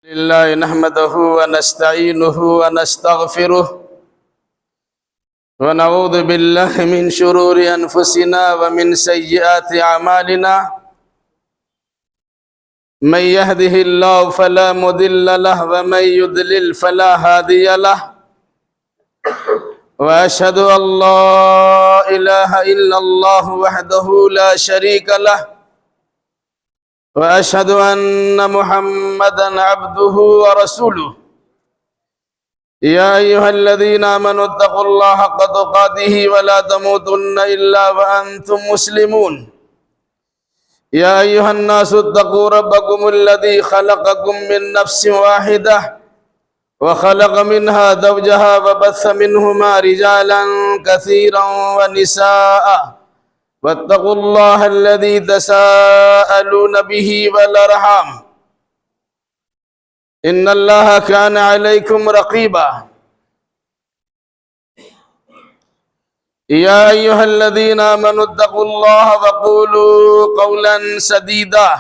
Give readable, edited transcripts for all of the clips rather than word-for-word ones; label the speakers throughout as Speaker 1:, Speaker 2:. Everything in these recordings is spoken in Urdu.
Speaker 1: لله نحمده ونستعينه ونستغفره ونعوذ بالله من شرور أنفسنا ومن سيئات أعمالنا من يهده الله فلا مضل له ومن يضلل فلا هادي له وأشهد أن لا إله إلا الله وحده لا شريك له وأشهد أن محمدًا عبده ورسوله يا أيها الذين آمنوا اتقوا الله حق تقاته ولا تموتن إلا وأنتم مسلمون يا أيها الناس اتقوا ربكم الذي خلقكم من نفس واحدة وخلق منها زوجها وبث منهما رجالا كثيرا ونساء واتقوا الله الذي تساءلون به والأرحام إن الله كان عليكم رقيبا يا أيها الذين آمنوا اتقوا الله وقولوا قولا سديدا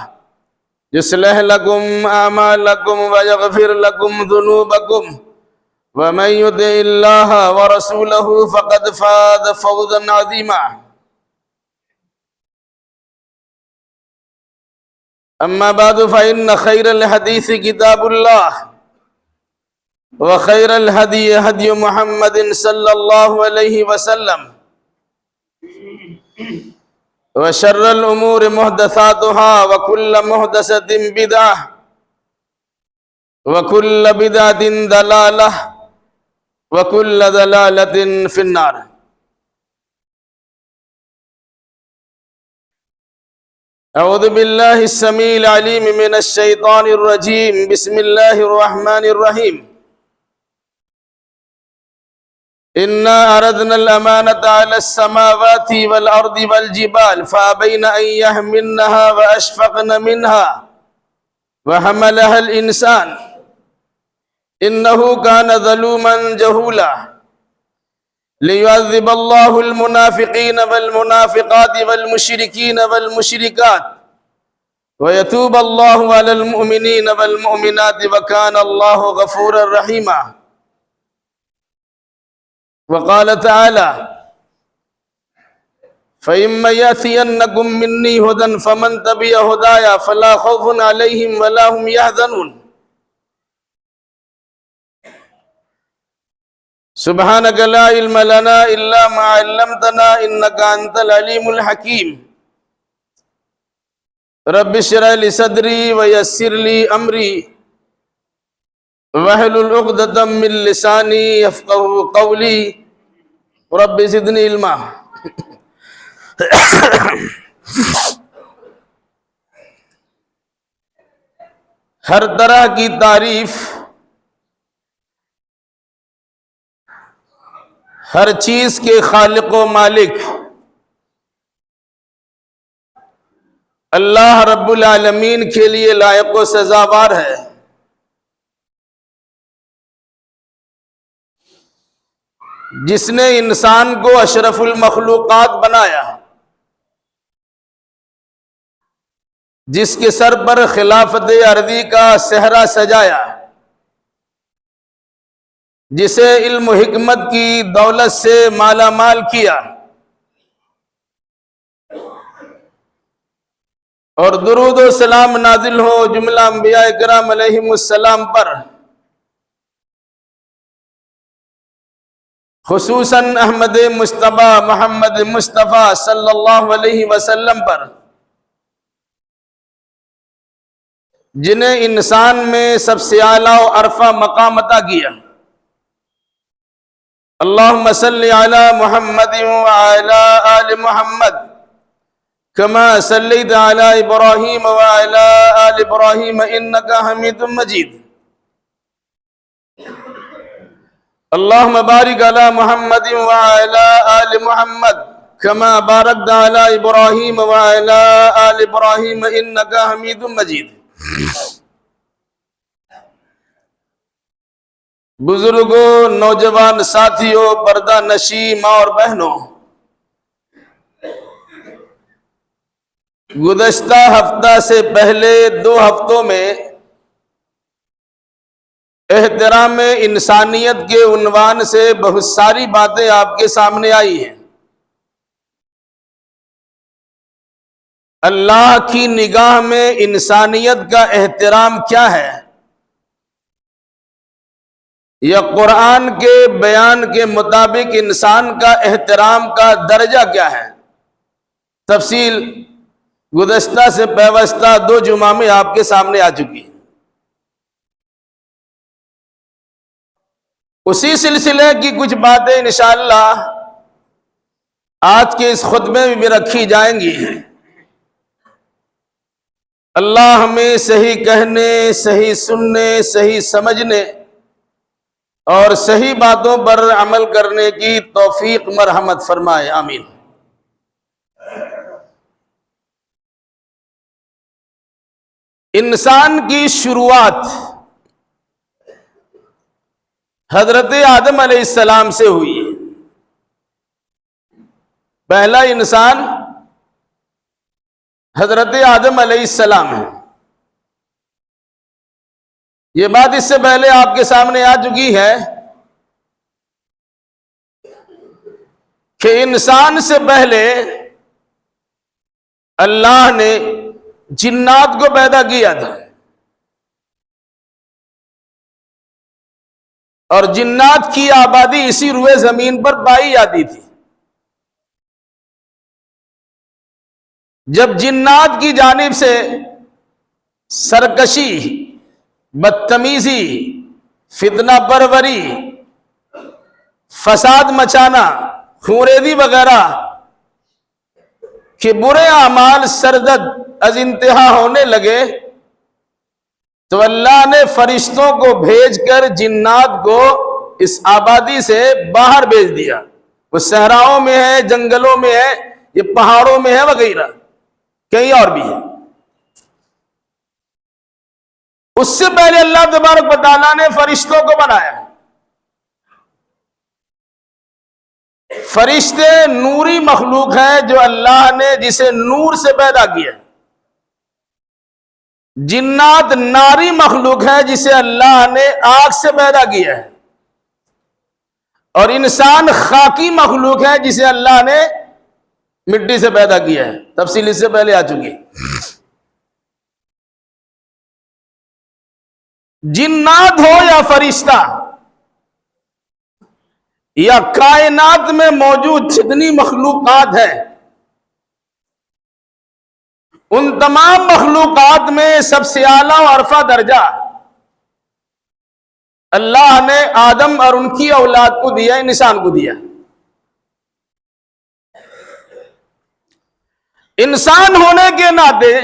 Speaker 1: يصلح لكم أعمالكم ويغفر لكم ذنوبكم ومن يطع الله ورسوله فقد فاز فوزا عظيما أما بعد فإن خير الحديث كتاب الله وخير الهدي هدي محمد صلى الله عليه وسلم وشر الأمور محدثاتها وكل محدثة بدعة وكل بدعة ضلالة وكل ضلالة في النار أعوذ بالله السميع العليم من الشيطان الرجيم بسم الله الرحمن الرحيم إنا أردنا الأمانة على السماوات والأرض والجبال فأبين أن يحملنها وأشفقن منها وحملها الإنسان إنه كان ظلوما جهولا ليعذب الله المنافقين والمنافقات والمشركين والمشركات ويتوب الله على المؤمنين والمؤمنات وكان الله غفورا رحيما وقال تعالى فإما يأتينكم مني هدى فمن تبع هدايا فلا خوف عليهم ولا هم يحزنون سبحانك لا علم لنا إلا ما علمتنا إنك أنت العليم الحكيم رب اشرح لي صدري ويسر لي أمري واحلل عقدة من لساني يفقهوا قولي رب زدني علما ہر طرح کی تعریف ہر چیز کے خالق و مالک اللہ رب العالمین کے لیے لائق و سزاوار ہے جس نے انسان کو اشرف المخلوقات بنایا جس کے سر پر خلافت ارضی کا صحرا سجایا جسے علم و حکمت کی دولت سے مالا مال کیا اور درود و سلام نازل ہو جملہ انبیاء کرام علیہم السلام پر خصوصاً احمد مصطفیٰ محمد مصطفیٰ صلی اللہ علیہ وسلم پر جنہیں انسان میں سب سے اعلیٰ و عرفہ مقام عطا کیا اللہم صلی علی محمد وعلی آل محمد کما صلیت علی ابراہیم وعلی آل ابراہیم انکا حمید مجید اللہم بارک علی محمد وعلی آل محمد کما بارکت علی ابراہیم وعلی آل ابراہیم انکا حمید مجید بزرگوں، نوجوان ساتھیوں، پردہ نشی ماں اور بہنوں، گزشتہ ہفتہ سے پہلے 2 ہفتوں میں احترام انسانیت کے عنوان سے بہت ساری باتیں آپ کے سامنے آئی ہیں۔ اللہ کی نگاہ میں انسانیت کا احترام کیا ہے؟ یا قرآن کے بیان کے مطابق انسان کا احترام کا درجہ کیا ہے؟ تفصیل گزشتہ سے پیوستہ 2 جمعہ میں آپ کے سامنے آ چکی ہے۔ اسی سلسلے کی کچھ باتیں انشاءاللہ آج کے اس خطبے میں بھی رکھی جائیں گی۔ اللہ ہمیں صحیح کہنے، صحیح سننے، صحیح سمجھنے اور صحیح باتوں پر عمل کرنے کی توفیق مرحمت فرمائے، آمین۔ انسان کی شروعات حضرت آدم علیہ السلام سے ہوئی ہے۔ پہلا انسان حضرت آدم علیہ السلام ہے۔ یہ بات اس سے پہلے آپ کے سامنے آ چکی ہے کہ انسان سے پہلے اللہ نے جنات کو پیدا کیا تھا، اور جنات کی آبادی اسی روئے زمین پر پائی جاتی تھی۔ جب جنات کی جانب سے سرکشی، بدتمیزی، فتنہ پروری، فساد مچانا، خونریزی وغیرہ کہ برے اعمال سرزد از انتہا ہونے لگے، تو اللہ نے فرشتوں کو بھیج کر جنات کو اس آبادی سے باہر بھیج دیا۔ وہ صحراؤں میں ہے، جنگلوں میں ہے، یہ پہاڑوں میں ہے وغیرہ، کہیں اور بھی ہے۔ اس سے پہلے اللہ تبارک و تعالیٰ نے فرشتوں کو بنایا۔ فرشتے نوری مخلوق ہے جو اللہ نے جسے نور سے پیدا کیا۔ جنات ناری مخلوق ہے جسے اللہ نے آگ سے پیدا کیا ہے، اور انسان خاکی مخلوق ہے جسے اللہ نے مٹی سے پیدا کیا ہے۔ تفصیل اس سے پہلے آ چکی۔ جنات ہو یا فرشتہ یا کائنات میں موجود جتنی مخلوقات ہیں، ان تمام مخلوقات میں سب سے اعلیٰ و عرفہ درجہ اللہ نے آدم اور ان کی اولاد کو دیا، انسان کو دیا۔ انسان ہونے کے ناطے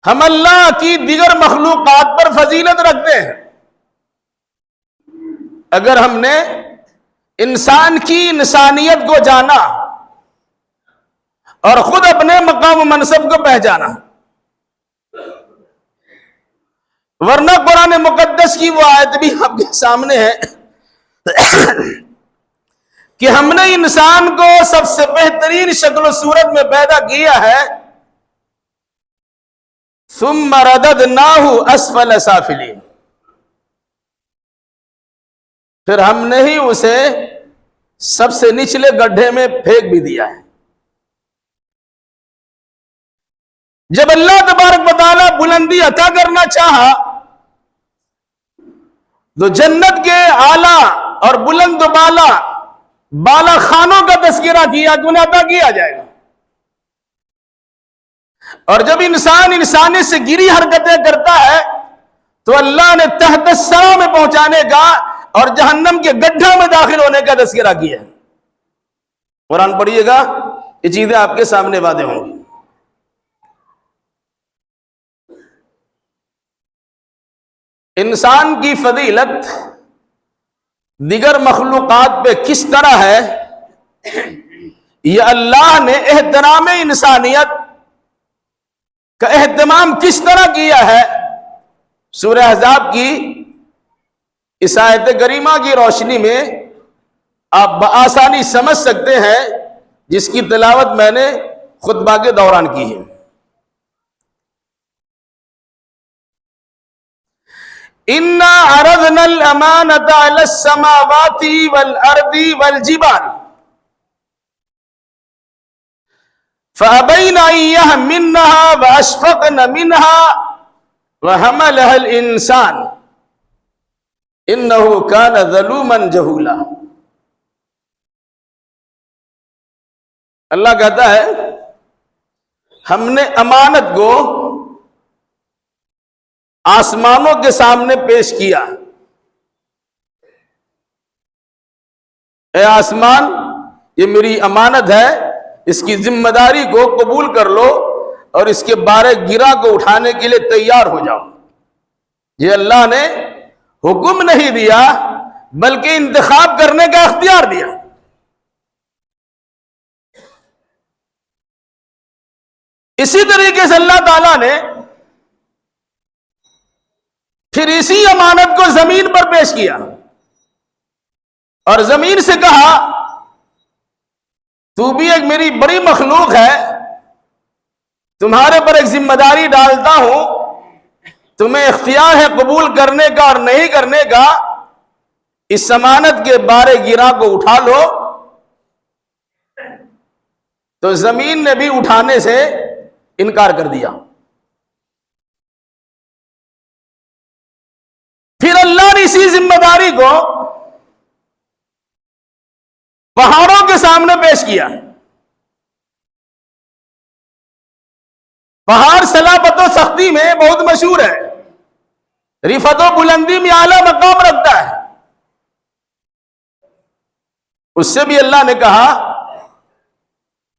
Speaker 1: ہم اللہ کی دیگر مخلوقات پر فضیلت رکھتے ہیں۔ اگر ہم نے انسان کی انسانیت کو جانا اور خود اپنے مقام و منصب کو پہچانا، ورنہ قرآن مقدس کی وہ آیت بھی آپ کے سامنے ہے کہ ہم نے انسان کو سب سے بہترین شکل و صورت میں پیدا کیا ہے، ثم رددناہ اسفل سافلین، پھر ہم نے ہی اسے سب سے نچلے گڈھے میں پھینک بھی دیا ہے۔ جب اللہ تبارک و تعالیٰ بلندی عطا کرنا چاہا تو جنت کے اعلیٰ اور بلند و بالا خانوں کا تذکرہ کیا کہ انہیں عطا کیا جائے گا، اور جب انسان انسانیت سے گری حرکتیں کرتا ہے تو اللہ نے تحت الثرى میں پہنچانے کا اور جہنم کے گڈھا میں داخل ہونے کا تذکرہ کیا ہے۔ قرآن پڑھیے گا، یہ چیزیں آپ کے سامنے واضح ہوں گی۔ انسان کی فضیلت دیگر مخلوقات پہ کس طرح ہے، یہ اللہ نے احترام انسانیت کا اہتمام کس طرح کیا ہے، سورہ احزاب کی اس آیت کریمہ کی روشنی میں آپ بآسانی سمجھ سکتے ہیں، جس کی تلاوت میں نے خطبہ کے دوران کی ہے۔ انا عرضنا الامانۃ علی السماوات والارض والجبال فابین ان یحملنها واشفقن منها وحملها الانسان انه كان ظلوما جہولا. اللہ کہتا ہے ہم نے امانت کو آسمانوں کے سامنے پیش کیا. اے آسمان، یہ میری امانت ہے، اس کی ذمہ داری کو قبول کر لو اور اس کے بارے گرا کو اٹھانے کے لیے تیار ہو جاؤ. یہ اللہ نے حکم نہیں دیا بلکہ انتخاب کرنے کا اختیار دیا. اسی طریقے سے اللہ تعالیٰ نے پھر اسی امانت کو زمین پر پیش کیا اور زمین سے کہا تو بھی ایک میری بڑی مخلوق ہے، تمہارے پر ایک ذمہ داری ڈالتا ہوں، تمہیں اختیار ہے قبول کرنے کا اور نہیں کرنے کا. اس امانت کے بارے گرا کو اٹھا لو. تو زمین نے بھی اٹھانے سے انکار کر دیا. پھر اللہ نے اسی ذمہ داری کو پہاڑوں کے سامنے پیش کیا. پہاڑ صلابت و سختی میں بہت مشہور ہے، رفعت و بلندی میں اعلیٰ مقام رکھتا ہے. اس سے بھی اللہ نے کہا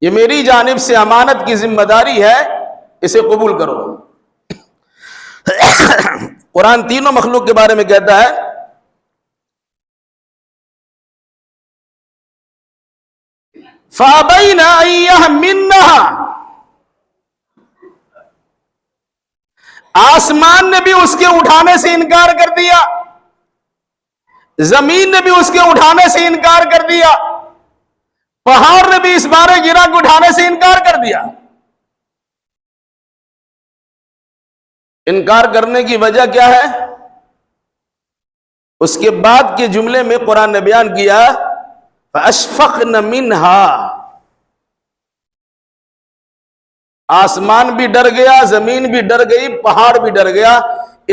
Speaker 1: یہ میری جانب سے امانت کی ذمہ داری ہے، اسے قبول کرو. قرآن تینوں مخلوق کے بارے میں کہتا ہے فَأَبَيْنَ أَن يَحْمِلْنَهَا، آسمان نے بھی اس کے اٹھانے سے انکار کر دیا، زمین نے بھی اس کے اٹھانے سے انکار کر دیا، پہاڑ نے بھی اس بارے گرا کو اٹھانے سے انکار کر دیا. انکار کرنے کی وجہ کیا ہے؟ اس کے بعد کے جملے میں قرآن نے بیان کیا فَأَشْفَقْنَ مِنْهَا، آسمان بھی ڈر گیا، زمین بھی ڈر گئی، پہاڑ بھی ڈر گیا.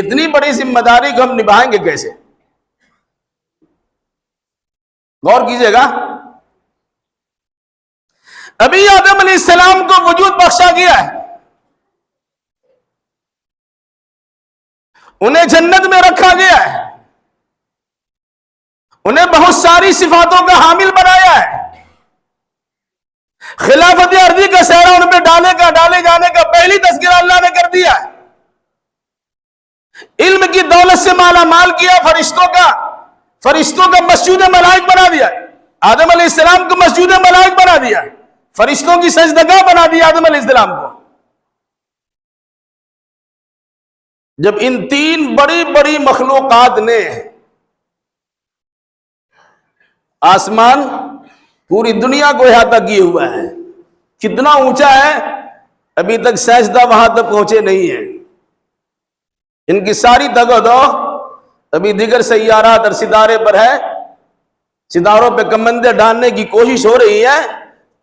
Speaker 1: اتنی بڑی ذمہ داری کو ہم نبھائیں گے کیسے؟ غور کیجئے گا. ابھی آدم علیہ السلام کو وجود بخشا گیا ہے، انہیں جنت میں رکھا گیا ہے، انہیں بہت ساری صفاتوں کا حامل بنایا ہے. خلافت ارضی کا سہرا ان پہ ڈالے جانے کا پہلی تذکرہ اللہ نے کر دیا ہے. علم کی دولت سے مالا مال کیا، فرشتوں کا مسجود ملائک بنا دیا. آدم علیہ السلام کو مسجود ملائک بنا دیا، فرشتوں کی سجدگاہ بنا دیا آدم علیہ السلام کو. جب ان تین بڑی بڑی مخلوقات نے، آسمان پوری دنیا کو احاطہ کیے ہوا ہے، کتنا اونچا ہے، ابھی تک سجدہ وہاں تک پہنچے نہیں ہیں. ان کی ساری تگ و دو ابھی دیگر سیارات اور ستارے پر ہے. ستاروں پہ کمندیں ڈالنے کی کوشش ہو رہی ہے،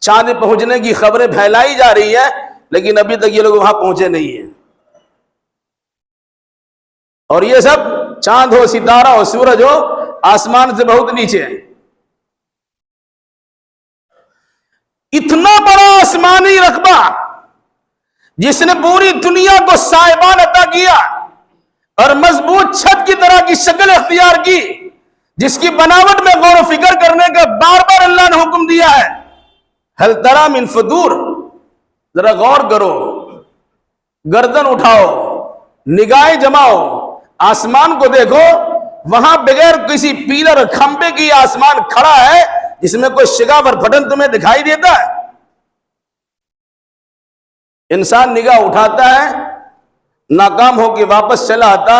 Speaker 1: چاند پہنچنے کی خبریں پھیلائی جا رہی ہے، لیکن ابھی تک یہ لوگ وہاں پہنچے نہیں ہیں. اور یہ سب چاند ہو، ستارہ ہو، سورج ہو، آسمان سے بہت نیچے ہے. اتنا بڑا آسمانی رقبہ جس نے پوری دنیا کو سائبان عطا کیا اور مضبوط چھت کی طرح کی شکل اختیار کی، جس کی بناوٹ میں غور و فکر کرنے کا بار بار اللہ نے حکم دیا ہے. ہل تری من فطور، ذرا غور کرو، گردن اٹھاؤ، نگاہیں جماؤ، آسمان کو دیکھو. وہاں بغیر کسی پیلر کھمبے کی آسمان کھڑا ہے جس میں کوئی شگاف اور پھٹن تمہیں دکھائی دیتا ہے؟ انسان نگاہ اٹھاتا ہے، ناکام ہو کے واپس چلا آتا،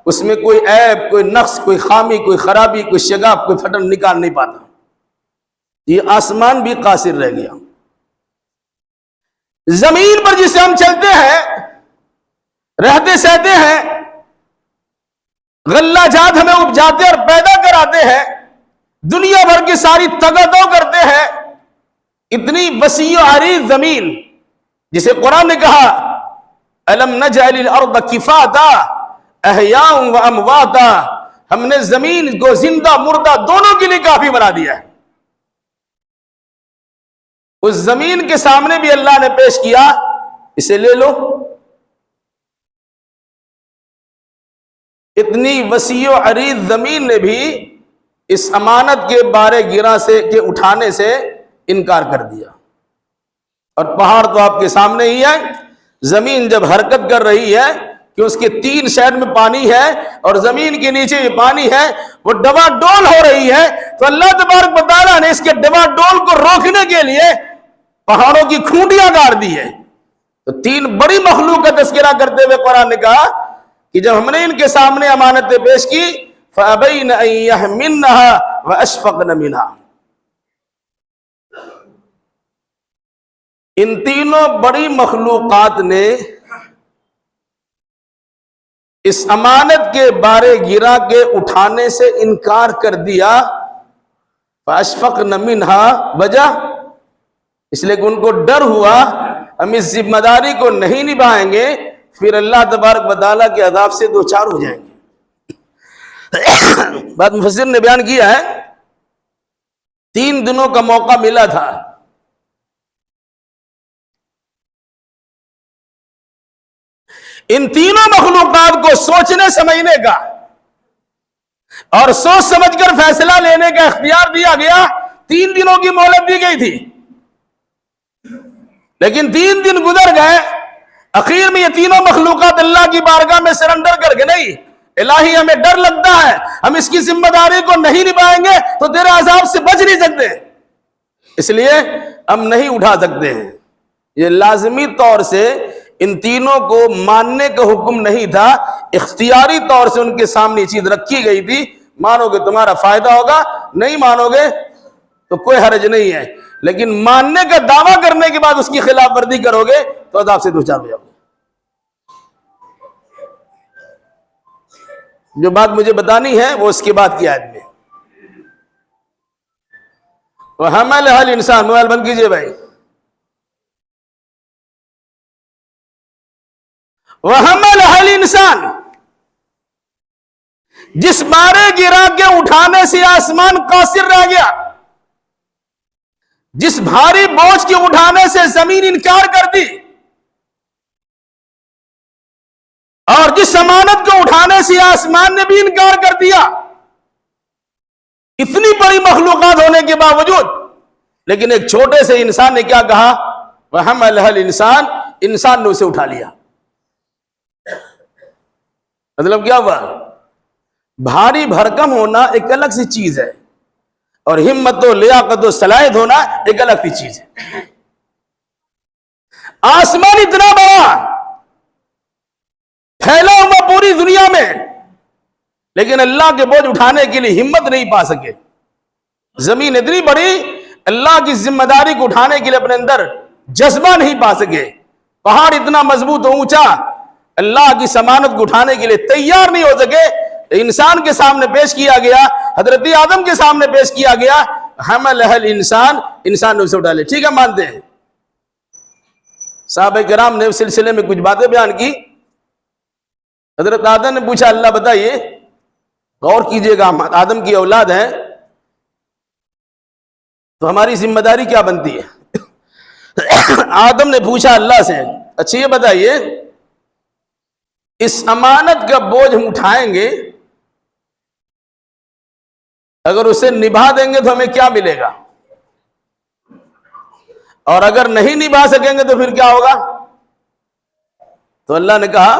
Speaker 1: اس میں کوئی عیب، کوئی نقص، کوئی خامی، کوئی خرابی، کوئی شگاف، کوئی پھٹن نکال نہیں پاتا. یہ آسمان بھی قاصر رہ گیا. زمین پر جسے ہم چلتے ہیں، رہتے سہتے ہیں، غلہ جات ہمیں اپجاتے اور پیدا کراتے ہیں, دنیا بھر کی ساری تگدو کرتے ہیں. اتنی وسیع و عریض زمین جسے قرآن نے کہا الم نجعل الارض کفاتا احیاء و امواتا, ہم نے زمین کو زندہ مردہ دونوں کے لیے کافی بنا دیا ہے. اس زمین کے سامنے بھی اللہ نے پیش کیا, اسے لے لو. اتنی وسیع و عریض زمین نے بھی اس امانت کے بارے گرا سے کے اٹھانے سے انکار کر دیا. اور پہاڑ تو آپ کے سامنے ہی ہے. زمین جب حرکت کر رہی ہے کہ اس کے 3 سائڈ میں پانی ہے اور زمین کے نیچے بھی پانی ہے, وہ ڈبا ڈول ہو رہی ہے, تو اللہ تبارک و تعالیٰ نے اس کے ڈبا ڈول کو روکنے کے لیے پہاڑوں کی کھونٹیاں گاڑ دی ہے. تو 3 بڑی مخلوق کا تذکرہ کرتے ہوئے قرآن نے کہا کہ جب ہم نے ان کے سامنے امانتیں پیش کی فَأَبَيْنَ أَن يَحْمِلْنَهَا وَأَشْفَقْنَ مِنْهَا, ان تینوں بڑی مخلوقات نے اس امانت کے بارے گرا کے اٹھانے سے انکار کر دیا. فَأَشْفَقْنَ مِنْهَا, وجہ اس لیے کہ ان کو ڈر ہوا ہم اس ذمہ داری کو نہیں نبھائیں گے پھر اللہ تبارک و تعالیٰ کے عذاب سے دوچار ہو جائیں گے. بعد مفسر نے بیان کیا ہے 3 دنوں کا موقع ملا تھا. ان تینوں مخلوقات کو سوچنے سمجھنے کا اور سوچ سمجھ کر فیصلہ لینے کا اختیار دیا گیا. 3 دنوں کی مہلت دی گئی تھی, لیکن 3 دن گزر گئے. اخیر میں یہ تینوں مخلوقات اللہ کی بارگاہ میں سرنڈر کر کے, نہیں الہی ہمیں ڈر لگتا ہے, ہم اس کی ذمہ داری کو نہیں نبھائیں گے تو تیرے عذاب سے بچ نہیں سکتے, اس لیے ہم نہیں اٹھا سکتے ہیں. یہ لازمی طور سے ان تینوں کو ماننے کا حکم نہیں تھا, اختیاری طور سے ان کے سامنے چیز رکھی گئی تھی. مانو گے تمہارا فائدہ ہوگا, نہیں مانو گے تو کوئی حرج نہیں ہے, لیکن ماننے کا دعویٰ کرنے کے بعد اس کی خلاف ورزی کرو گے تو عذاب سے دوچار ہو جاؤ گے. جو بات مجھے بتانی ہے وہ اس کے بعد کی آیت میں وَحَمَلَهَا الْإِنسَانُ, موبائل بند کیجئے بھائی. وَحَمَلَهَا الْإِنسَانُ, جس بارے گرا کے اٹھانے سے آسمان قاصر رہ گیا, جس بھاری بوجھ کے اٹھانے سے زمین انکار کر دی, اور جس امانت کو اٹھانے سے آسمان نے بھی انکار کر دیا, اتنی بڑی مخلوقات ہونے کے باوجود لیکن ایک چھوٹے سے انسان نے کیا کہا وَحَمَلَهَا الْإِنسَانُ, انسان نے اسے اٹھا لیا. مطلب کیا ہوا, بھاری بھرکم ہونا ایک الگ سی چیز ہے اور ہمت و لیاقت و صلاحیت ہونا ایک الگ سی چیز ہے. آسمان اتنا بڑا پھیلا ہوا پوری دنیا میں, لیکن اللہ کے بوجھ اٹھانے کے لیے ہمت نہیں پا سکے. زمین اتنی بڑی, اللہ کی ذمہ داری کو اٹھانے کے لیے اپنے اندر جذبہ نہیں پا سکے. پہاڑ اتنا مضبوط و اونچا اللہ کی ضمانت کو اٹھانے کے لیے تیار نہیں ہو سکے. انسان کے سامنے پیش کیا گیا, حضرت آدم کے سامنے پیش کیا گیا, حملہ الانسان, انسان نے اسے اٹھا لیا. ٹھیک ہے, مانتے ہیں. صحابہ کرام نے اس سلسلے میں کچھ باتیں بیان کی. حضرت آدم نے پوچھا اللہ بتائیے, غور کیجئے گا, ہم آدم کی اولاد ہیں تو ہماری ذمہ داری کیا بنتی ہے؟ آدم نے پوچھا اللہ سے اچھا یہ بتائیے اس امانت کا بوجھ ہم اٹھائیں گے, اگر اسے نبھا دیں گے تو ہمیں کیا ملے گا, اور اگر نہیں نبھا سکیں گے تو پھر کیا ہوگا؟ تو اللہ نے کہا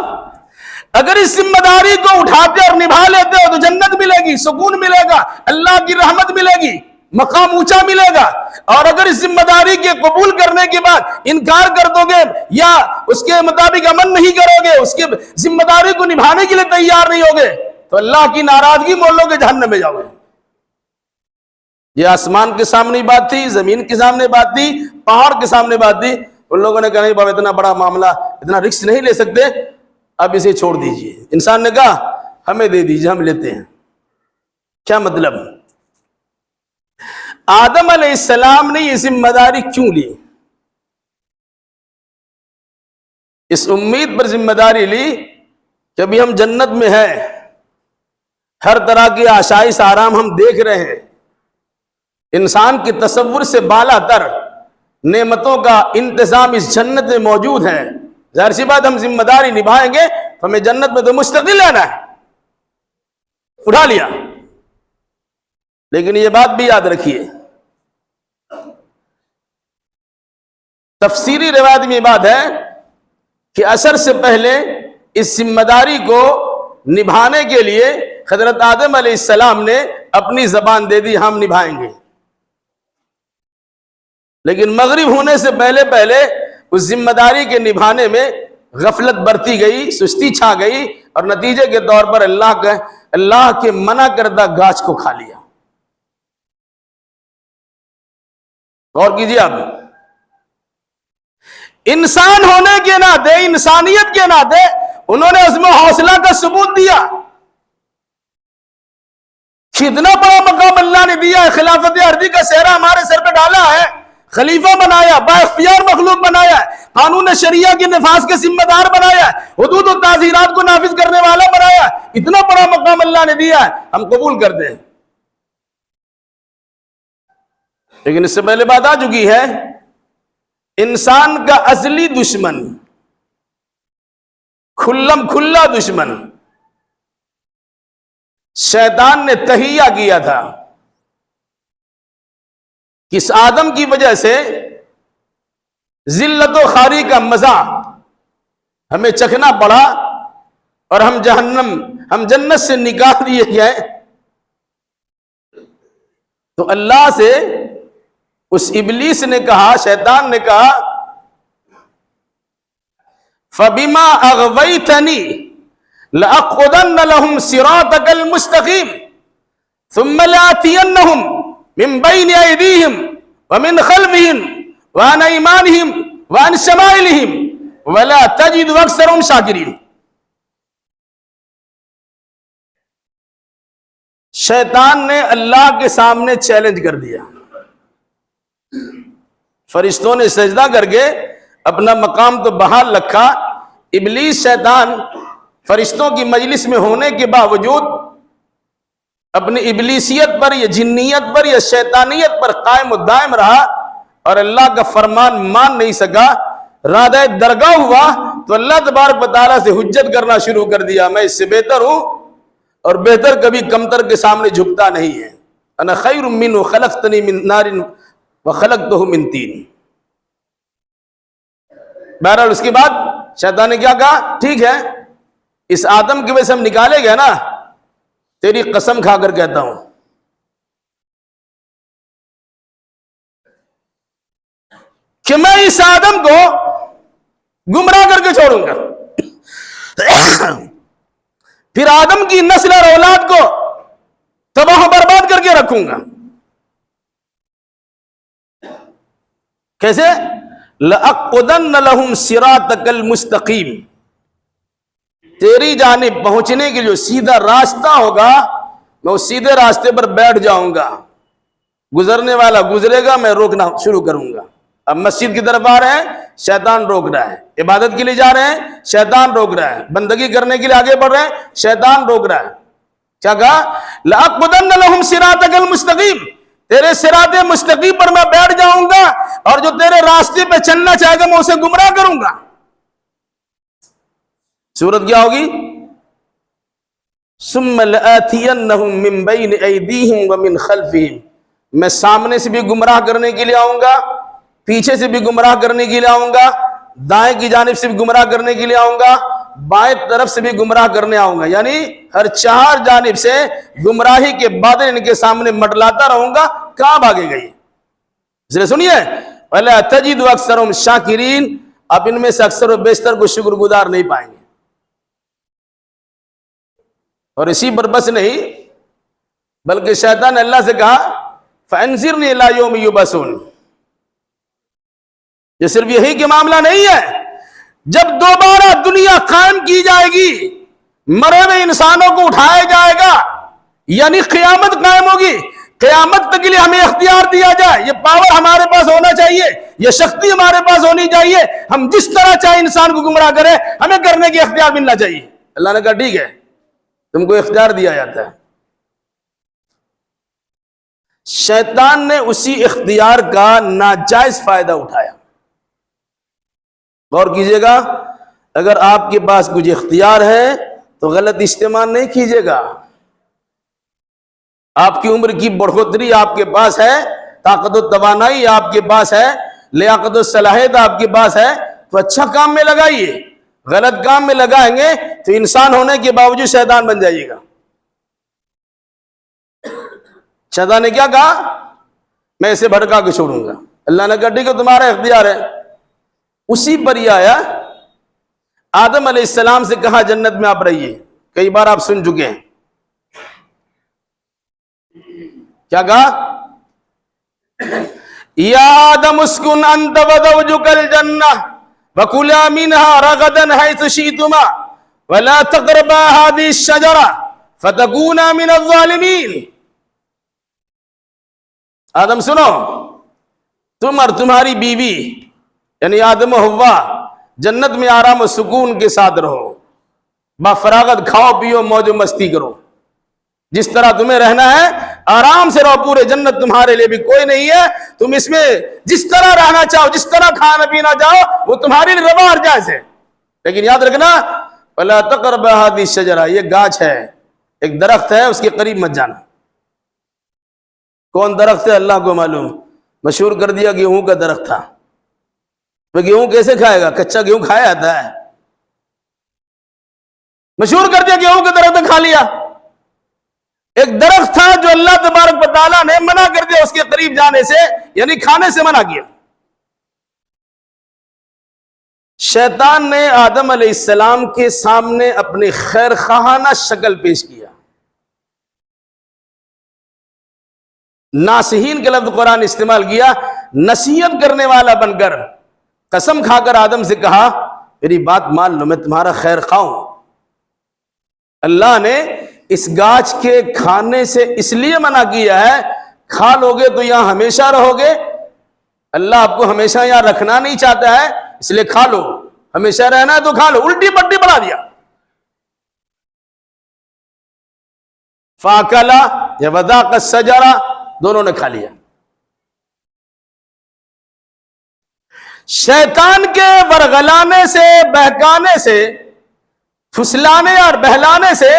Speaker 1: اگر اس ذمہ داری کو اٹھاتے اور نبھا لیتے ہو تو جنت ملے گی, سکون ملے گا, اللہ کی رحمت ملے گی, مقام اونچا ملے گا. اور اگر اس ذمہ داری کے قبول کرنے کے بعد انکار کر دو گے یا اس کے مطابق عمل نہیں کرو گے, اس کے ذمہ داری کو نبھانے کے لیے تیار نہیں ہوگے, تو اللہ کی ناراضگی مول لو گے, جہنم میں جاؤ گے. یہ آسمان کے سامنے بات تھی, زمین کے سامنے بات تھی, پہاڑ کے سامنے بات تھی. ان لوگوں نے کہا نہیں بابا اتنا بڑا معاملہ, اتنا رسک نہیں لے سکتے, اب اسے چھوڑ دیجئے. انسان نے کہا ہمیں دے دیجیے، ہم لیتے ہیں۔ کیا مطلب؟ آدم علیہ السلام نے یہ ذمہ داری کیوں لی؟ اس امید پر ذمہ داری لی کہ ابھی ہم جنت میں ہیں، ہر طرح کی آشائش آرام ہم دیکھ رہے ہیں، انسان کے تصور سے بالا تر نعمتوں کا انتظام اس جنت میں موجود ہے۔ ظاہر سی بات ہم ذمہ داری نبھائیں گے تو ہمیں جنت میں تو مستقل رہنا ہے۔ اٹھا لیا۔ لیکن یہ بات بھی یاد رکھیے، تفسیری روایت میں یہ بات ہے کہ عصر سے پہلے اس ذمہ داری کو نبھانے کے لیے حضرت آدم علیہ السلام نے اپنی زبان دے دی، ہم نبھائیں گے۔ لیکن مغرب ہونے سے پہلے اس ذمہ داری کے نبھانے میں غفلت برتی گئی، سستی چھا گئی، اور نتیجے کے طور پر اللہ کے منع کردہ گاچھ کو کھا لیا۔ غور کیجیے آپ، انسان ہونے کے ناطے، انسانیت کے ناطے انہوں نے عزم و حوصلہ کا ثبوت دیا۔ کتنا بڑا مقام اللہ نے دیا ہے، خلافت ارضی کا سہرا ہمارے سر پہ ڈالا ہے، خلیفہ بنایا، با اختیار مخلوق بنایا ہے، قانون شریعہ کے نفاذ کے ذمہ دار بنایا ہے، حدود و تعزیرات کو نافذ کرنے والا بنایا ہے۔ اتنا بڑا مقام اللہ نے دیا ہے، ہم قبول کرتے ہیں۔ لیکن اس سے پہلے بات آ چکی ہے، انسان کا اصلی دشمن، کھلم کھلا دشمن شیطان نے تہیہ کیا تھا کہ اس آدم کی وجہ سے ذلت و خواری کا مزہ ہمیں چکھنا پڑا، اور ہم جنت سے نکال دیے گئے۔ تو اللہ سے اس ابلیس نے کہا، شیطان نے کہا، فَبِمَا أَغْوَيْتَنِي لَأَقْعُدَنَّ لَهُمْ صِرَاطَكَ الْمُسْتَقِيمَ ثُمَّ لَآتِيَنَّهُمْ مِنْ بَيْنِ أَيْدِيهِمْ وَمِنْ خَلْفِهِمْ وَعَنْ أَيْمَانِهِمْ وَعَنْ شَمَائِلِهِمْ وَلَا تَجِدُ أَكْثَرَهُمْ شَاكِرِينَ۔ شیطان نے اللہ کے سامنے چیلنج کر دیا، فرشتوں نے سجدہ کر کے اپنا مقام تو بحال رکھا، ابلیس شیطان فرشتوں کی مجلس میں ہونے کے باوجود اپنی ابلیسیت پر یا جنیت پر یا شیطانیت پر قائم و دائم رہا، اور اللہ کا فرمان مان نہیں سکا۔ رادہ درگاہ ہوا تو اللہ تبارک و تعالیٰ سے حجت کرنا شروع کر دیا، میں اس سے بہتر ہوں، اور بہتر کبھی کمتر کے سامنے جھکتا نہیں ہے۔ انا خیر منہ خلقتنی من نار وخلقتہ من طین۔ بہرحال اس کے بعد شیطان نے کیا کہا، ٹھیک ہے، اس آدم کی وجہ سے ہم نکالے گئے نا، تیری قسم کھا کر کہتا ہوں کہ میں اس آدم کو گمراہ کر کے چھوڑوں گا، پھر آدم کی نسل اور اولاد کو تباہ و برباد کر کے رکھوں گا۔ کیسے؟ لَأَقْعُدَنَّ لَهُمْ صِرَاطَكَ الْمُسْتَقِيمَ، تیری جانب پہنچنے کے جو سیدھا راستہ ہوگا میں اس سیدھے راستے پر بیٹھ جاؤں گا، گزرنے والا گزرے گا، میں روکنا شروع کروں گا۔ اب مسجد کی طرف آ رہے ہیں، شیطان روک رہا ہے، عبادت کے لیے جا رہے ہیں، شیطان روک رہا ہے، بندگی کرنے کے لیے آگے بڑھ رہے ہیں، شیطان روک رہا ہے۔ کیا کہا؟ لَأَقْعُدَنَّ لَهُمْ صِرَاطَكَ الْمُسْتَقِيمَ، تیرے صراط مستقیم پر میں بیٹھ جاؤں گا، اور جو تیرے راستے پہ چلنا چاہے گا میں اسے گمراہ کروں گا۔ صورت کیا ہوگی؟ ثُمَّ لَآتِيَنَّهُمْ مِنْ بَيْنِ أَيْدِيهِمْ وَمِنْ خَلْفِهِمْ، میں سامنے سے بھی گمراہ کرنے کے لیے آؤں گا، پیچھے سے بھی گمراہ کرنے کے لیے آؤں گا، دائیں کی جانب سے بھی گمراہ کرنے کے لیے آؤں گا، بائیں طرف سے بھی گمراہ کرنے آؤں گا، یعنی ہر چار جانب سے گمراہی کے بادل ان کے سامنے مڈلاتا رہوں گا۔ کہاں بھاگے گئی؟ اس لیے سنیے، وَلَا تَجِدُ أَكْثَرَهُمْ شَاكِرِينَ، آپ ان میں سے اکثر و بیشتر کو شکر گزار نہیں پائیں گے۔ اور اسی پر بس نہیں، بلکہ شیطان نے اللہ سے کہا فَأَنذِرْنِي إِلَىٰ يَوْمِ يُبْعَثُونَ، یہ صرف یہی کہ معاملہ نہیں ہے، جب دوبارہ دنیا قائم کی جائے گی مرے ہوئے انسانوں کو اٹھایا جائے گا، یعنی قیامت قائم ہوگی، قیامت تک کے لیے ہمیں اختیار دیا جائے، یہ پاور ہمارے پاس ہونا چاہیے، یہ شکتی ہمارے پاس ہونی چاہیے، ہم جس طرح چاہے انسان کو گمراہ کریں، ہمیں کرنے کی اختیار ملنا چاہیے۔ اللہ نے کہا ٹھیک ہے، تم کو اختیار دیا جاتا ہے۔ شیطان نے اسی اختیار کا ناجائز فائدہ اٹھایا۔ غور کیجئے گا، اگر آپ کے پاس کچھ اختیار ہے تو غلط استعمال نہیں کیجئے گا۔ آپ کی عمر کی بڑھوتری آپ کے پاس ہے، طاقت و توانائی آپ کے پاس ہے، لیاقت و صلاحیت آپ کے پاس ہے، تو اچھا کام میں لگائیے۔ غلط کام میں لگائیں گے تو انسان ہونے کے باوجود شیطان بن جائیے گا۔ شیطان نے کیا کہا؟ میں اسے بھڑکا کے چھوڑوں گا۔ اللہ نے کہا ٹھیک ہے، تمہارا اختیار ہے۔ اسی پر یہ آیا، آدم علیہ السلام سے کہا جنت میں آپ رہیے، کئی بار آپ سن چکے ہیں۔ کیا کہا؟ یا آدم اسکن انت وزوجک الجنہ وکلا منہا رغدا حیث شئتما ولا تقربا هذه الشجرہ فتکونا من الظالمین۔ آدم سنو، تم اور تمہاری بیوی یعنی آدم و حوا جنت میں آرام و سکون کے ساتھ رہو، بفراغت کھاؤ پیو موج و مستی کرو، جس طرح تمہیں رہنا ہے آرام سے رہو، پورے جنت تمہارے لیے بھی کوئی نہیں ہے، تم اس میں جس طرح رہنا چاہو، جس طرح کھانا پینا چاہو، وہ تمہارے لیے روا اور جائز ہے۔ لیکن یاد رکھنا وَلَا تَقْرَبَ هَذِهِ الشَّجَرَةَ، یہ گاچھ ہے، ایک درخت ہے، اس کے قریب مت جانا۔ کون درخت ہے اللہ کو معلوم، مشہور کر دیا گیہوں کا درخت تھا۔ وہ گیہوں کیسے کھائے گا؟ کچا گیہوں کھایا جاتا ہے؟ مشہور کر دیا گیہوں کا درخت کھا لیا۔ ایک درخت تھا جو اللہ تبارک و تعالیٰ نے منع کر دیا اس کے قریب جانے سے، یعنی کھانے سے منع کیا۔ شیطان نے آدم علیہ السلام کے سامنے اپنی خیر خواہانہ شکل پیش کیا۔ ناصحین کا لفظ قرآن استعمال کیا، نصیحت کرنے والا بن کر قسم کھا کر آدم سے کہا میری بات مان لو، میں تمہارا خیر خواہ ہوں۔ اللہ نے اس گاچھ کے کھانے سے اس لیے منع کیا ہے، کھا لو گے تو یہاں ہمیشہ رہو گے، اللہ آپ کو ہمیشہ یہاں رکھنا نہیں چاہتا ہے، اس لیے کھا لو، ہمیشہ رہنا ہے تو کھا لو۔ الٹی پٹی بنا دیا۔ فَأَكَلَا یا وَذَاقَ الشَّجَرَةَ، دونوں نے کھا لیا۔ شیطان کے ورغلانے سے، بہکانے سے، پھسلانے اور بہلانے سے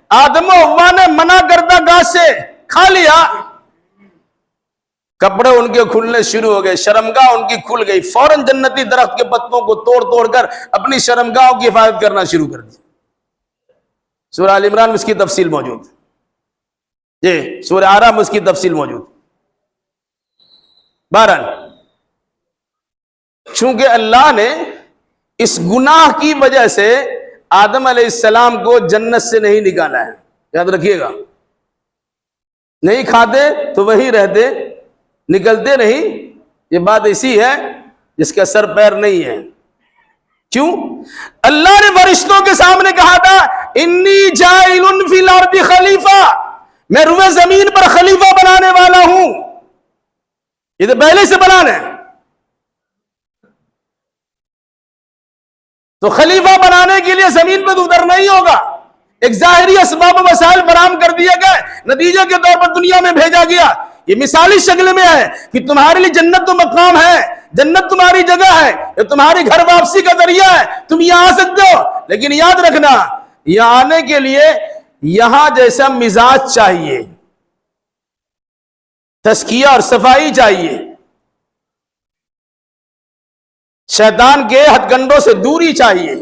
Speaker 1: آدم و حوا نے منع کردہ گاچھ سے کھا لیا۔ کپڑے ان کے کھلنے شروع ہو گئے، شرمگاہ ان کی کھل گئی، فوراً جنتی درخت کے پتوں کو توڑ توڑ کر اپنی شرمگاہوں کی حفاظت کرنا شروع کر دی۔ سورہ آل عمران میں اس کی تفصیل موجود، یہ سورہ آراف میں اس کی تفصیل موجود۔ بہرحال چونکہ اللہ نے اس گناہ کی وجہ سے آدم علیہ السلام کو جنت سے نہیں نکالا ہے، یاد رکھیے گا، نہیں کھاتے تو وہی رہتے، نکلتے نہیں۔ یہ بات ایسی ہے جس کا سر پیر نہیں ہے۔ کیوں؟ اللہ نے فرشتوں کے سامنے کہا تھا انی جاعل فی الارض خلیفہ، میں روئے زمین پر خلیفہ بنانے والا ہوں۔ یہ تو پہلے سے بنانا ہے، تو خلیفہ بنانے کے لیے زمین پہ تو اترنا ہی ہوگا۔ ایک ظاہری اسباب و وسائل فراہم کر دیے گئے، نتیجے کے طور پر دنیا میں بھیجا گیا۔ یہ مثالی شکل میں ہے کہ تمہارے لیے جنت تو مقام ہے، جنت تمہاری جگہ ہے، یہ تمہاری گھر واپسی کا ذریعہ ہے، تم یہاں آ سکتے ہو، لیکن یاد رکھنا یہاں آنے کے لیے یہاں جیسا مزاج چاہیے، تزکیہ اور صفائی چاہیے، شیطان کے ہتھ کنڈوں سے دوری چاہیے۔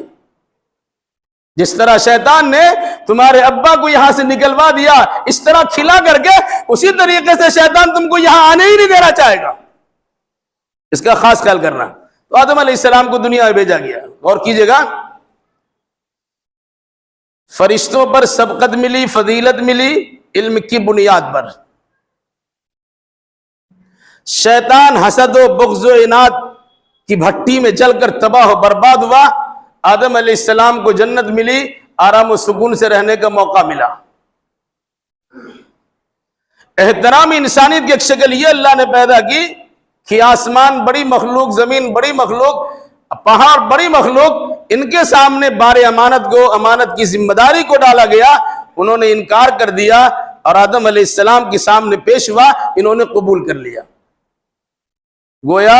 Speaker 1: جس طرح شیطان نے تمہارے ابا کو یہاں سے نکلوا دیا، اس طرح کھلا کر کے اسی طریقے سے شیطان تم کو یہاں آنے ہی نہیں دینا چاہے گا۔ اس کا خاص خیال کرنا۔ تو آدم علیہ السلام کو دنیا میں بھیجا گیا۔ اور کیجئے گا، فرشتوں پر سبقت ملی، فضیلت ملی علم کی بنیاد پر۔ شیطان حسد و بغض و عناد کی بھٹی میں جل کر تباہ و برباد ہوا۔ آدم علیہ السلام کو جنت ملی، آرام و سکون سے رہنے کا موقع ملا۔ احترام انسانیت کی ایک شکل یہ اللہ نے پیدا کی کہ آسمان بڑی مخلوق، زمین بڑی مخلوق، پہاڑ بڑی مخلوق، ان کے سامنے بار امانت کو، امانت کی ذمہ داری کو ڈالا گیا، انہوں نے انکار کر دیا، اور آدم علیہ السلام کے سامنے پیش ہوا، انہوں نے قبول کر لیا۔ گویا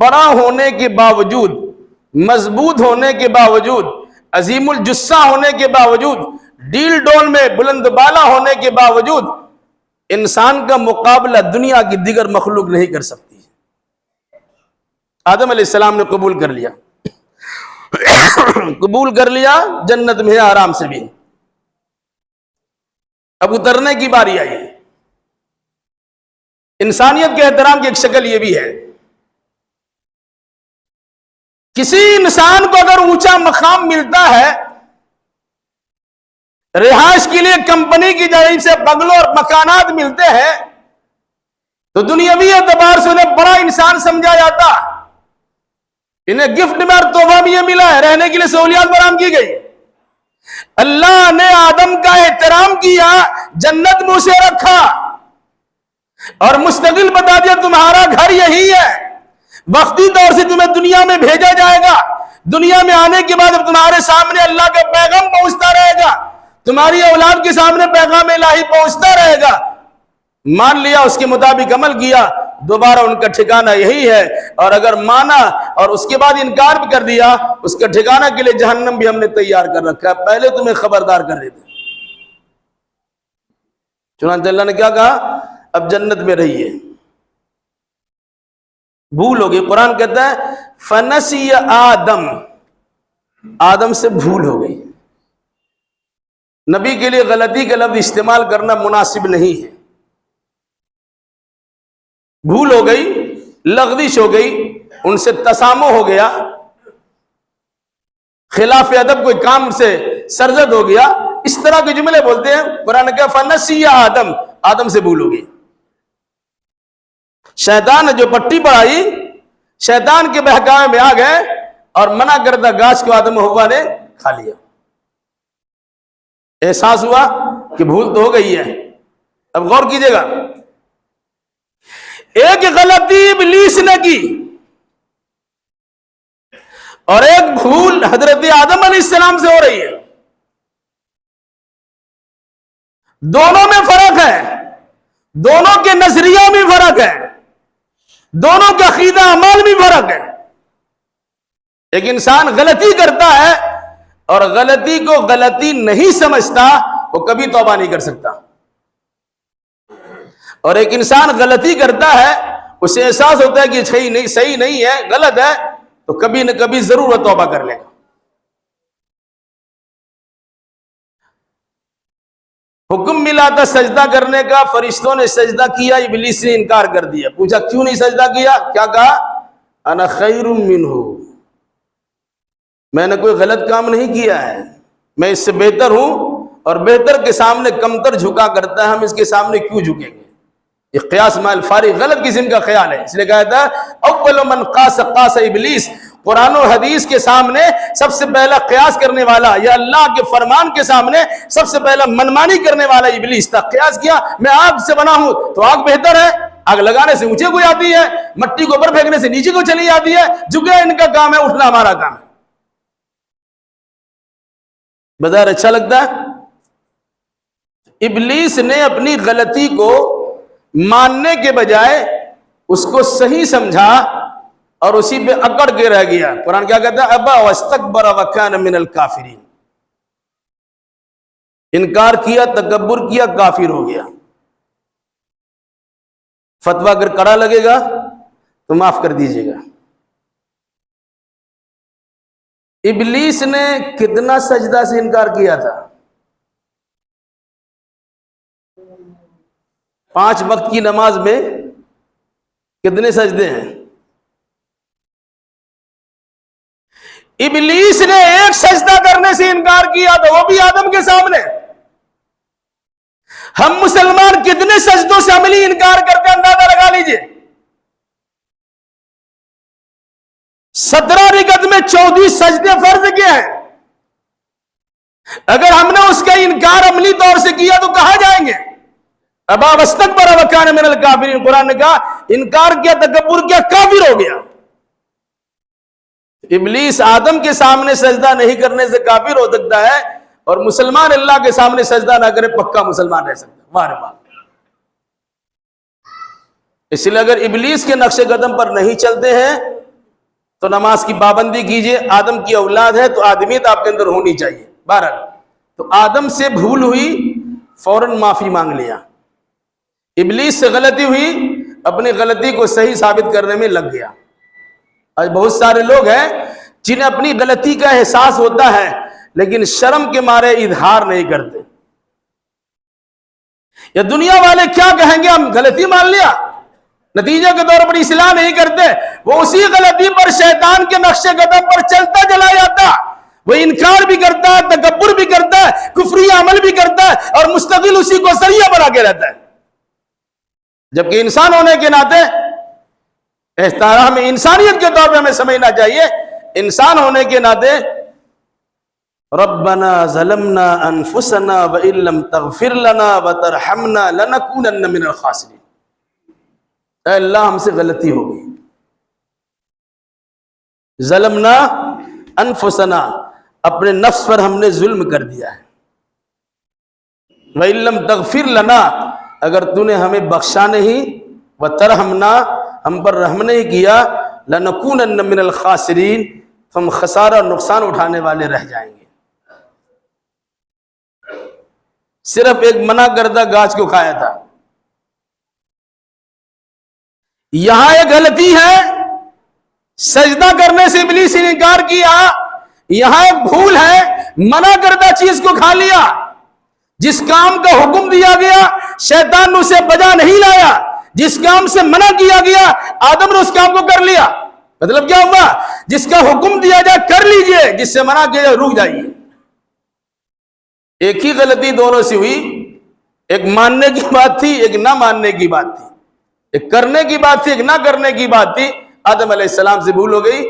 Speaker 1: بڑا ہونے کے باوجود، مضبوط ہونے کے باوجود، عظیم الجثہ ہونے کے باوجود، ڈیل ڈول میں بلند بالا ہونے کے باوجود، انسان کا مقابلہ دنیا کی دیگر مخلوق نہیں کر سکتی۔ آدم علیہ السلام نے قبول کر لیا، قبول کر لیا، جنت میں ہے آرام سے بھی۔ اب اترنے کی باری آئی۔ انسانیت کے احترام کی ایک شکل یہ بھی ہے، کسی انسان کو اگر اونچا مقام ملتا ہے، رہائش کے لیے کمپنی کی جانب سے بنگلوں اور مکانات ملتے ہیں، تو دنیاوی اعتبار سے انہیں بڑا انسان سمجھا جاتا، انہیں گفٹ میں اور تحفہ بھی یہ ملا ہے، رہنے کے لیے سہولیات فراہم کی گئی۔ اللہ نے آدم کا احترام کیا، جنت میں اسے رکھا اور مستقل بتا دیا تمہارا گھر یہی ہے، وقتی طور سے تمہیں دنیا میں بھیجا جائے گا، دنیا میں آنے کے بعد اب تمہارے سامنے اللہ کا پیغام پہنچتا رہے گا، تمہاری اولاد کے سامنے پیغام الہی پہنچتا رہے گا۔ مان لیا، اس کے مطابق عمل کیا، دوبارہ ان کا ٹھکانہ یہی ہے، اور اگر مانا اور اس کے بعد انکار بھی کر دیا، اس کا ٹھکانہ کے لیے جہنم بھی ہم نے تیار کر رکھا ہے، پہلے تمہیں خبردار کر دیتے۔ چنانچہ اللہ نے کیا کہا؟ اب جنت میں رہیے، بھول ہو گئی۔ قرآن کہتا ہے فنسی آدم، آدم سے بھول ہو گئی۔ نبی کے لیے غلطی کا لفظ استعمال کرنا مناسب نہیں ہے۔ بھول ہو گئی، لغزش ہو گئی، ان سے تسامح ہو گیا، خلاف ادب کوئی کام سے سرزد ہو گیا، اس طرح کے جملے بولتے ہیں۔ قرآن کہا فنسی آدم، آدم سے بھول ہو گئی۔ شیطان نے جو پٹی پڑھائی، شیطان کے بہکاوے میں آ گئے اور منع کردہ گاچھ کو آدم و حوا نے کھا لیا۔ احساس ہوا کہ بھول تو ہو گئی ہے۔ اب غور کیجئے گا، ایک غلطی ابلیس نے کی اور ایک بھول حضرت آدم علیہ السلام سے ہو رہی ہے، دونوں میں فرق ہے، دونوں کے نظریوں میں فرق ہے، دونوں کا عقیدہ عمل بھی فرق ہے۔ ایک انسان غلطی کرتا ہے اور غلطی کو غلطی نہیں سمجھتا، وہ کبھی توبہ نہیں کر سکتا، اور ایک انسان غلطی کرتا ہے، اسے احساس ہوتا ہے کہ صحیح نہیں ہے، غلط ہے، تو کبھی نہ کبھی ضرور وہ توبہ کر لے گا۔ حکم ملا تھا سجدہ کرنے کا، فرشتوں نے سجدہ کیا، ابلیس نے انکار کر دیا۔ پوچھا کیوں نہیں سجدہ کیا؟ کیا کہا؟ انا خیر منہ، میں نے کوئی غلط کام نہیں کیا ہے، میں اس سے بہتر ہوں، اور بہتر کے سامنے کمتر جھکا کرتا ہے، ہم اس کے سامنے کیوں جھکیں گے؟ یہ قیاس مال فارغ غلط قسم کا خیال ہے۔ اس لیے کہا تھا اول من قاس قاس ابلیس، قرآن و حدیث کے سامنے سب سے پہلا قیاس کرنے والا، یا اللہ کے فرمان کے سامنے سب سے پہلا منمانی کرنے والا ابلیس تھا۔ قیاس کیا، میں آگ سے بنا ہوں تو آگ بہتر ہے، آگ لگانے سے اونچے کو جاتی ہے، مٹی کو اوپر پھینکنے سے نیچے کو چلی جاتی ہے، جھکے ان کا کام ہے، اٹھنا ہمارا کام ہے۔ بظاہر اچھا لگتا ہے۔ ابلیس نے اپنی غلطی کو ماننے کے بجائے اس کو صحیح سمجھا اور اسی پہ اکڑ کے رہ گیا۔ قرآن کیا کہتا ہے؟ ابا واستکبر وکان من الکافرین، انکار کیا، تکبر کیا، کافر ہو گیا۔ فتویٰ اگر کڑا لگے گا تو معاف کر دیجیے گا۔ ابلیس نے کتنا سجدہ سے انکار کیا تھا؟ 5 وقت کی نماز میں کتنے سجدے ہیں؟ ابلیس نے ایک سجدہ کرنے سے انکار کیا تھا، وہ بھی آدم کے سامنے۔ ہم مسلمان کتنے سجدوں سے عملی انکار کرتے ہیں، اندازہ لگا لیجئے۔ 17 رکعت میں 34 سجدے فرض کے ہیں، اگر ہم نے اس کا انکار عملی طور سے کیا تو کہاں جائیں گے؟ ابا واستکبر وکان من الکافرین، قرآن نے کہا انکار کیا، تکبر کیا، کافر ہو گیا۔ ابلیس آدم کے سامنے سجدہ نہیں کرنے سے کافر ہو سکتا ہے، اور مسلمان اللہ کے سامنے سجدہ نہ کرے پکا مسلمان رہ سکتا ہے۔ واہ واہ۔ اس لیے اگر ابلیس کے نقش قدم پر نہیں چلتے ہیں تو نماز کی پابندی کیجئے۔ آدم کی اولاد ہے تو آدمیت آپ کے اندر ہونی چاہیے۔ بہرحال تو آدم سے بھول ہوئی، فوراً معافی مانگ لیا۔ ابلیس سے غلطی ہوئی، اپنی غلطی کو صحیح ثابت کرنے میں لگ گیا۔ آج بہت سارے لوگ ہیں جنہیں اپنی غلطی کا احساس ہوتا ہے لیکن شرم کے مارے اظہار نہیں کرتے۔ یا دنیا والے کیا کہیں گے، ہم غلطی مان لیا، نتیجہ کے طور پر اصلاح نہیں کرتے۔ وہ اسی غلطی پر شیطان کے نقش قدم پر چلتا چلا جاتا، وہ انکار بھی کرتا ہے، تکبر بھی کرتا ہے، کفری عمل بھی کرتا ہے، اور مستقل اسی کو ذریعہ بنا کے رہتا ہے۔ جبکہ انسان ہونے کے ناطے احترام انسانیت کے طور پہ ہمیں سمجھنا چاہیے، انسان ہونے کے ناطے ربنا ظلمنا انفسنا وان لم تغفر لنا وترحمنا لنکونن من الخاسرین۔ اے اللہ ہم سے غلطی ہو گئی، ظلمنا انفسنا، اپنے نفس پر ہم نے ظلم کر دیا ہے، وان لم تغفر لنا، اگر تو نے ہمیں بخشا نہیں، وترحمنا، ہم پر رحم نہیں کیا، لنکونن من الخاسرین، ہم خسارہ نقصان اٹھانے والے رہ جائیں گے۔ صرف ایک منع کردہ گاچھ کو کھایا تھا۔ یہاں ایک غلطی ہے، سجدہ کرنے سے ابلیس نے انکار کیا، یہاں ایک بھول ہے، منع کردہ چیز کو کھا لیا۔ جس کام کا حکم دیا گیا شیطان نے اسے بجا نہیں لایا، جس کام سے منع کیا گیا آدم نے اس کام کو کر لیا۔ مطلب کیا ہوا؟ جس کا حکم دیا جائے کر لیجئے، جس سے منع کیا جائے رک جائیے۔ ایک ہی غلطی دونوں سے ہوئی، ایک ماننے کی بات تھی، ایک نہ ماننے کی بات تھی، ایک کرنے کی بات تھی، ایک نہ کرنے کی بات تھی۔ آدم علیہ السلام سے بھول ہو گئی،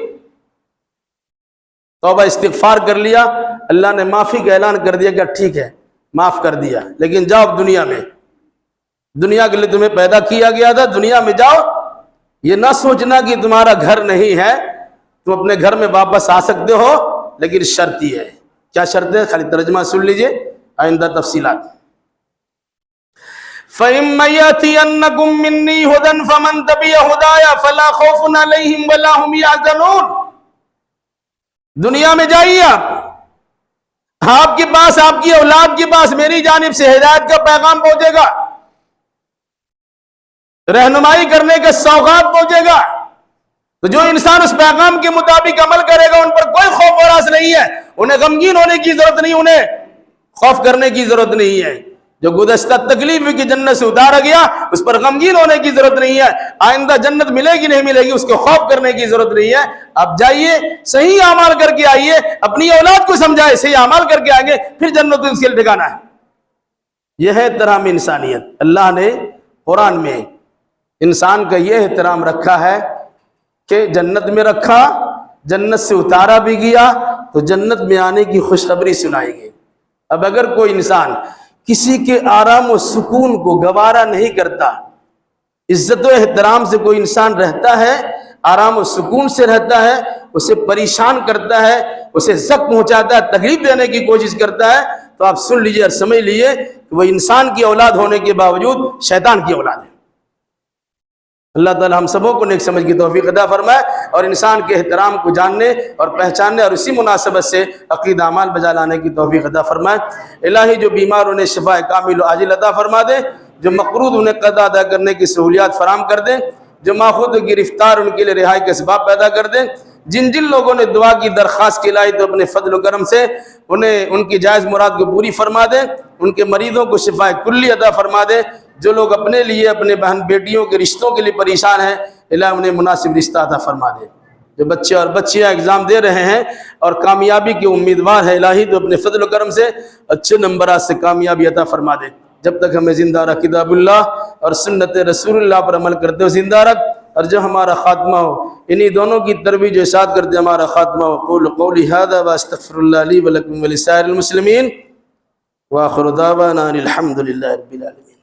Speaker 1: توبہ استغفار کر لیا، اللہ نے معافی کا اعلان کر دیا کہ ٹھیک ہے معاف کر دیا، لیکن جاؤ دنیا میں، دنیا کے لیے تمہیں پیدا کیا گیا تھا، دنیا میں جاؤ۔ یہ نہ سوچنا کہ تمہارا گھر نہیں ہے، تم اپنے گھر میں واپس آ سکتے ہو، لیکن شرط یہ ہے۔ کیا شرط ہے؟ خالی ترجمہ سن لیجئے، آئندہ تفصیلات۔ فَإِمَّا يَأْتِيَنَّكُم مِّنِّي هُدًى فَمَن تَبِعَ هُدَايَ فَلَا خَوْفٌ عَلَيْهِمْ وَلَا هُمْ يَحْزَنُونَ۔ دنیا میں جائیے آپ کے پاس، آپ کی اولاد کے پاس میری جانب سے ہدایت کا پیغام پہنچے گا، رہنمائی کرنے کا سوغات پہنچے گا، تو جو انسان اس پیغام کے مطابق عمل کرے گا ان پر کوئی خوف و راز نہیں ہے، انہیں غمگین ہونے کی ضرورت نہیں، انہیں خوف کرنے کی ضرورت نہیں ہے۔ جو گزشتہ تکلیف کی جنت سے اتارا گیا اس پر غمگین ہونے کی ضرورت نہیں ہے، آئندہ جنت ملے گی نہیں ملے گی اس کو خوف کرنے کی ضرورت نہیں ہے۔ آپ جائیے، صحیح اعمال کر کے آئیے، اپنی اولاد کو سمجھائے، صحیح اعمال کر کے آئیں گے، پھر جنت اس کے لیے ٹھکانا ہے۔ یہ ہے احترام انسانیت۔ اللہ نے قرآن میں انسان کا یہ احترام رکھا ہے کہ جنت میں رکھا، جنت سے اتارا بھی گیا تو جنت میں آنے کی خوشخبری سنائی گئی۔ اب اگر کوئی انسان کسی کے آرام و سکون کو گوارا نہیں کرتا، عزت و احترام سے کوئی انسان رہتا ہے، آرام و سکون سے رہتا ہے، اسے پریشان کرتا ہے، اسے زخم پہنچاتا ہے، تکلیف دینے کی کوشش کرتا ہے، تو آپ سن لیجئے اور سمجھ لیجئے کہ وہ انسان کی اولاد ہونے کے باوجود شیطان کی اولاد ہے۔ اللہ تعالی ہم سبوں کو نیک سمجھ کی توفیق عطا فرمائے، اور انسان کے احترام کو جاننے اور پہچاننے اور اسی مناسبت سے عقیدہ اعمال بجا لانے کی توفیق عطا فرمائے۔ الہی جو بیمار انہیں شفا کامل و عاجل عطا فرما دے، جو مقروض انہیں قضا ادا کرنے کی سہولیات فراہم کر دیں، جو ماخوذ گرفتار ان کے لیے رہائی کے اسباب پیدا کر دیں۔ جن جن لوگوں نے دعا کی درخواست کی لائی تو اپنے فضل و کرم سے انہیں ان کی جائز مراد کو پوری فرما دیں، ان کے مریضوں کو شفا کلی عطا فرما دیں۔ جو لوگ اپنے لیے، اپنے بہن بیٹیوں کے رشتوں کے لیے پریشان ہیں، الہ انہیں مناسب رشتہ عطا فرما دے۔ جو بچے اور بچیاں اگزام دے رہے ہیں اور کامیابی کے امیدوار ہیں، الہی تو اپنے فضل و کرم سے اچھے نمبرات سے کامیابی عطا فرما دے۔ جب تک ہمیں زندہ رکھ کتاب اللہ اور سنت رسول اللہ پر عمل کرتے ہو زندہ رکھ، اور جب ہمارا خاتمہ ہو انہی دونوں کی ترویج و اشاعت کرتے ہمارا خاتمہ. وقول قولی ھذا واستغفر اللہ لی ولکم ولسائر المسلمین وآخر دعوانا الحمد للہ رب العالمین.